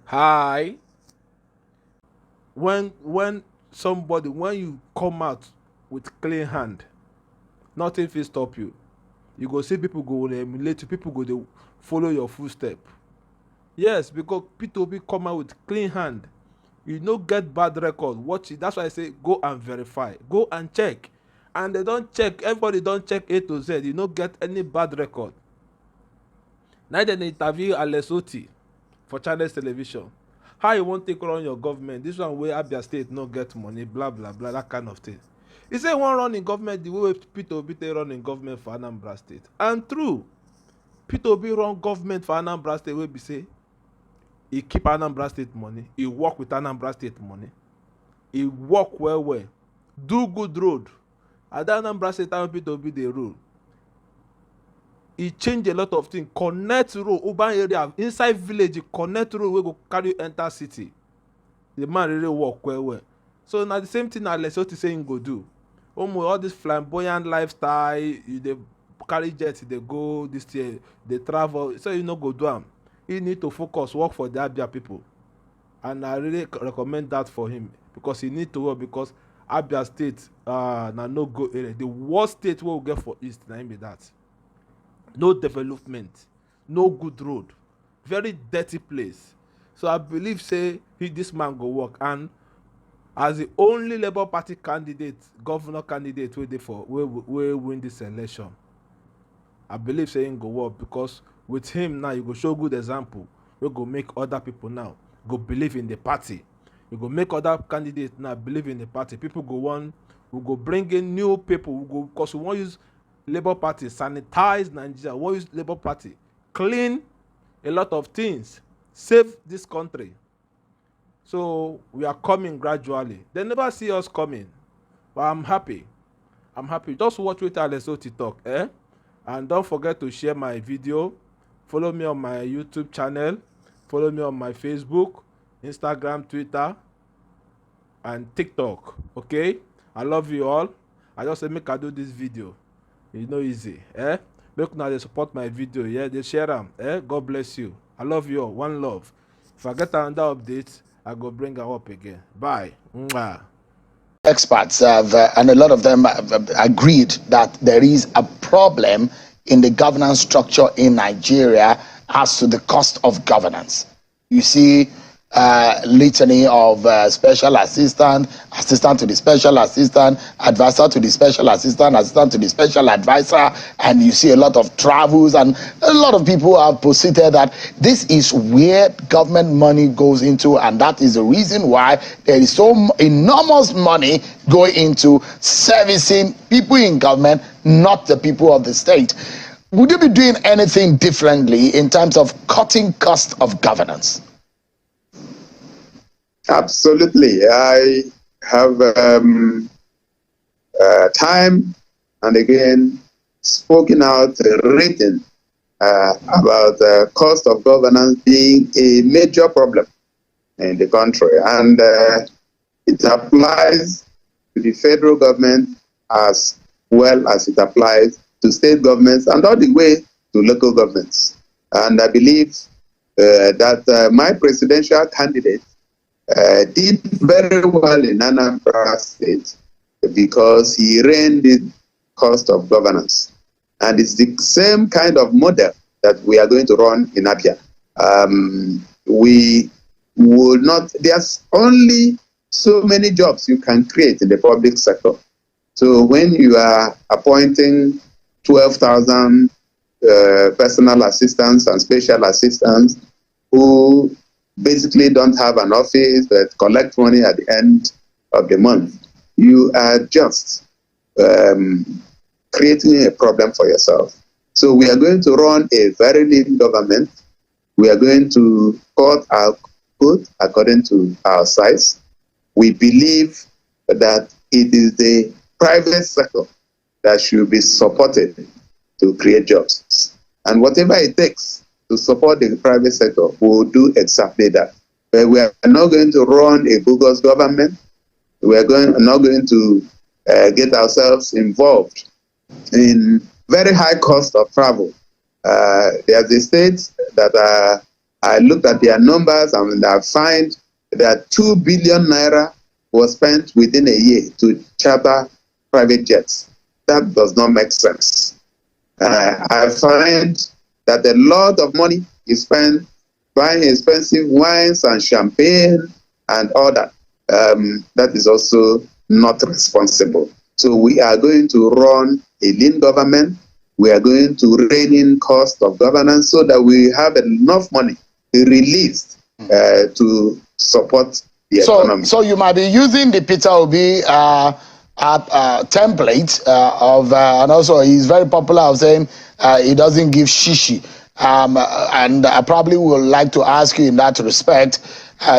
Hi. When you come out with clean hand, nothing will stop you. You go see people go dey emulate you, people go dey follow your footstep. Yes, because Peter Obi come out with clean hand. You no get bad record. Watch it. That's why I say go and verify. Go and check. And they don't check. Everybody don't check A to Z. You no get any bad record. Now dem dey interview Alex Oti for Channels Television. How you wan take run your government? This one wey Abia State no get money, blah blah blah, that kind of thing. He say he wan run im government the way Peter Obi take run im government for Anambra State. And true, Peter Obi run government for Anambra State wey be say he keep Anambra State money, he work with Anambra State money, he work well well, do good road. At that Anambra State time Peter Obi dey rule, e change a lot of things, connect road, urban area, inside village, e connect road wey go carry you enter city. The man really work well well. So na the same thing Alex Oti say him go do. All this flamboyant lifestyle, you dey carry jet, dey go this year, dey travel, so you no go do am. He need to focus, work for the Abia people. And I really recommend that for him, because he need to work, because Abia State na no go area. The worst state wey we get for east na him be that. No development, no good road, very dirty place. So I believe say this man go work, and as the only Labour Party candidate, governor candidate wey win this election, I believe say him go work, because with him now you go show good example wey go make other people now go believe in the party. You go make other candidates now believe in the party. People we go bring in new people. Because we wan use Labour Party sanitize Nigeria. We wan use Labour Party clean a lot of things, save this country. So we are coming gradually. They never see us coming, but I'm happy. Just watch with Alex Oti talk, and don't forget to share my video. Follow me on my YouTube channel. Follow me on my Facebook, Instagram, Twitter, and TikTok. Okay? I love you all. I just say make I do this video. It's no easy. Make una dey support my video. Yeah, they share them. God bless you. I love you all. One love. If I get another update, I go bring her up again. Bye. Mwah. Experts have, and a lot of them have agreed that there is a problem in the governance structure in Nigeria as to the cost of governance. You see litany of special assistant, assistant to the special assistant, advisor to the special assistant, assistant to the special advisor, and you see a lot of travels, and a lot of people have posited that this is where government money goes into, and that is the reason why there is so enormous money going into servicing people in government, not the people of the state. Would you be doing anything differently in terms of cutting cost of governance? Absolutely. I have time and again spoken out, written about the cost of governance being a major problem in the country. And it applies to the federal government as well as it applies to state governments and all the way to local governments. And I believe that my presidential candidate did very well in Anambra State because he ran the cost of governance. And it's the same kind of model that we are going to run in Abia. We will not, there's only so many jobs you can create in the public sector. So when you are appointing 12,000 personal assistants and special assistants who basically don't have an office but collect money at the end of the month, you are just creating a problem for yourself. So we are going to run a very lean government. We are going to cut our code according to our size. We believe that it is the private sector that should be supported to create jobs. And whatever it takes to support the private sector, we will do exactly that. But we are not going to run a bogus government. We are not going to get ourselves involved in very high cost of travel. There are the states that are I looked at their numbers and I find that 2 billion naira was spent within a year to charter private jets. That does not make sense. I find that a lot of money is spent buying expensive wines and champagne and all that. That is also not responsible. So we are going to run a lean government. We are going to rein in cost of governance so that we have enough money released to support the economy. So you might be using the Peter Obi template and also he's very popular of saying he doesn't give shishi. And I probably would like to ask you in that respect,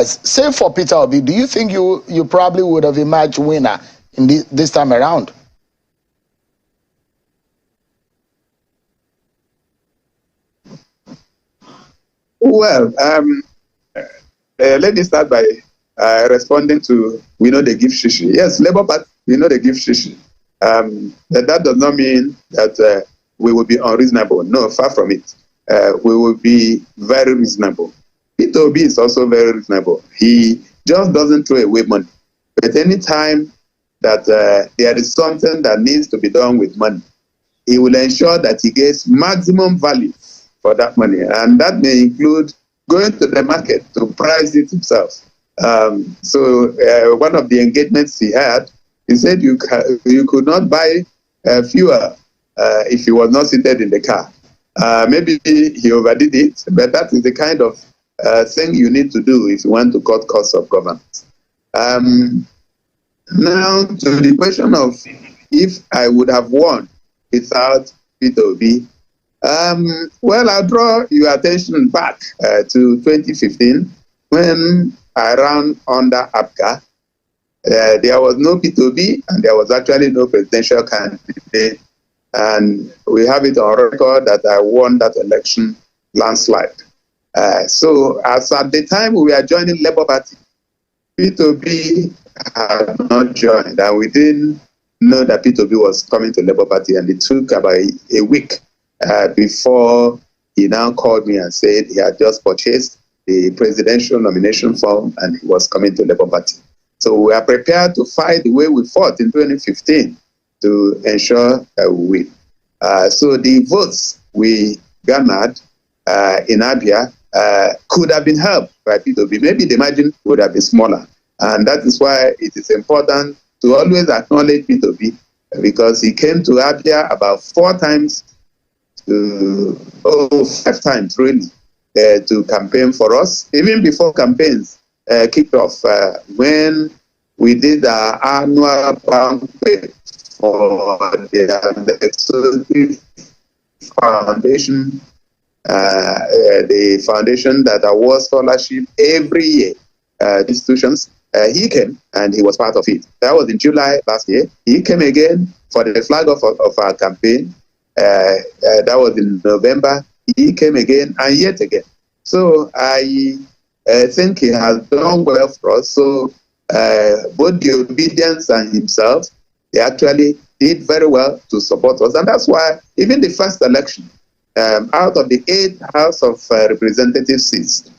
say for Peter Obi, do you think you probably would have emerged winner in this time around? Well, let me start by responding to, we know they give shishi. Yes, Labour Party, we know they give shishi. That does not mean that we will be unreasonable. No, far from it. We will be very reasonable. Peter Obi is also very reasonable. He just doesn't throw away money. But any time that there is something that needs to be done with money, he will ensure that he gets maximum value for that money. And that may include going to the market to price it himself. So one of the engagements he had, he said you could not buy fuel if you were not seated in the car. Maybe he overdid it, but that is the kind of thing you need to do if you want to cut costs of governance. Now, to the question of if I would have won without Peter Obi, well, I'll draw your attention back to 2015 when I ran under APGA. There was no Peter Obi and there was actually no presidential candidate. And we have it on record that I won that election landslide. So as at the time we were joining Labour Party, Peter Obi had not joined, and we didn't know that Peter Obi was coming to Labour Party, and it took about a week before he now called me and said he had just purchased the presidential nomination form and he was coming to Labour Party. So we are prepared to fight the way we fought in 2015 to ensure that we win. So the votes we garnered in Abia could have been helped by Peter Obi. Maybe the margin would have been smaller. And that is why it is important to always acknowledge Peter Obi, because he came to Abia about 5 times really, to campaign for us, even before campaigns kicked off, when we did our annual banquet for the Executive Foundation, the foundation that awards scholarship every year, institutions. He came and he was part of it. That was in July last year. He came again for the flag of our campaign. That was in November. He came again and yet again. So I think he has done well for us. So both the obedience and himself, they actually did very well to support us. And that's why even the first election, out of the 8 House of Representative seats,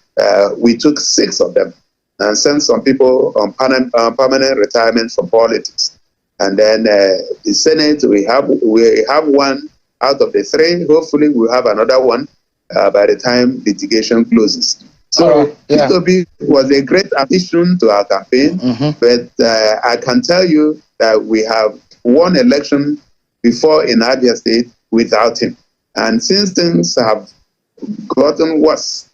we took 6 of them and sent some people on permanent retirement from politics. And then the Senate, we have 1 out of the 3. Hopefully we'll have another one by the time litigation closes. So Peter Obi was a great addition to our campaign, but I can tell you that we have won election before in Abia State without him. And since things have gotten worse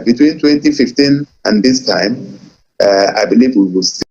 between 2015 and this time, I believe we will see.